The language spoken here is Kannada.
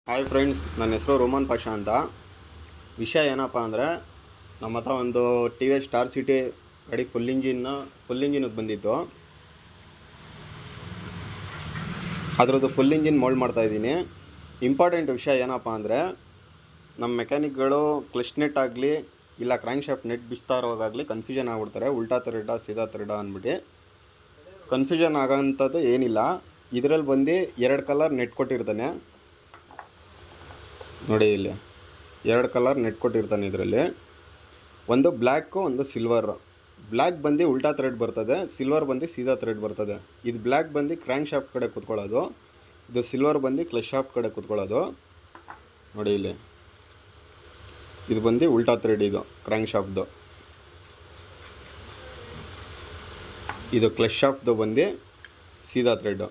ಹಾಯ್ ಫ್ರೆಂಡ್ಸ್, ನನ್ನ ಹೆಸರು ರೋಮನ್ ಪಾಷಾ ಅಂತ. ವಿಷಯ ಏನಪ್ಪ ಅಂದರೆ, ನಮ್ಮ ಹತ್ರ ಒಂದು T V S star city ಗಾಡಿ ಫುಲ್ ಇಂಜಿನಿಗೆ ಬಂದಿತ್ತು. ಅದರದ್ದು ಫುಲ್ ಇಂಜಿನ್ ಮೋಲ್ಡ್ ಮಾಡ್ತಾಯಿದ್ದೀನಿ. ಇಂಪಾರ್ಟೆಂಟ್ ವಿಷಯ ಏನಪ್ಪ ಅಂದರೆ, ನಮ್ಮ ಮೆಕ್ಯಾನಿಕ್ಗಳು ಕ್ಲಚ್ ನೆಟ್ ಆಗಲಿ ಇಲ್ಲ ಕ್ರ್ಯಾಂಕ್ ಶಾಫ್ಟ್ ನೆಟ್ ಬಿಚ್ತಾ ಇರೋವಾಗಲಿ ಕನ್ಫ್ಯೂಷನ್ ಆಗ್ಬಿಡ್ತಾರೆ. ಉಲ್ಟಾ ಥ್ರೆಡ್ಡಾ ಸೀದಾ ಥ್ರೆಡ್ಡಾ ಅಂದ್ಬಿಟ್ಟು ಕನ್ಫ್ಯೂಷನ್ ಆಗೋಂಥದ್ದು ಏನಿಲ್ಲ. ಇದರಲ್ಲಿ ಬಂದು 2 ಕಲರ್ ನೆಟ್ ಕೊಟ್ಟಿರ್ತಾನೆ ನೋಡಿ. ಇಲ್ಲಿ 2 ಕಲರ್ ನೆಟ್ ಕೊಟ್ಟಿರ್ತಾನೆ. ಇದರಲ್ಲಿ ಒಂದು ಬ್ಲ್ಯಾಕು, ಒಂದು ಸಿಲ್ವರ್. ಬ್ಲ್ಯಾಕ್ ಬಂದು ಉಲ್ಟಾ ಥ್ರೆಡ್ ಬರ್ತದೆ, ಸಿಲ್ವರ್ ಬಂದು ಸೀದಾ ಥ್ರೆಡ್ ಬರ್ತದೆ. ಇದು ಬ್ಲ್ಯಾಕ್ ಬಂದು ಕ್ರ್ಯಾಂಕ್ ಶಾಫ್ಟ್ ಕಡೆ ಕೂತ್ಕೊಳ್ಳೋದು, ಇದು ಸಿಲ್ವರ್ ಬಂದು ಕ್ಲಚ್ ಶಾಫ್ಟ್ ಕಡೆ ಕೂತ್ಕೊಳ್ಳೋದು ನೋಡಿ. ಇಲ್ಲಿ ಇದು ಬಂದು ಉಲ್ಟಾ ಥ್ರೆಡ್, ಇದು ಕ್ರ್ಯಾಂಕ್ ಶಾಫ್ಟ್ದು. ಇದು ಕ್ಲಚ್ ಶಾಫ್ಟ್ದು ಬಂದು ಸೀದಾ ಥ್ರೆಡ್ಡು.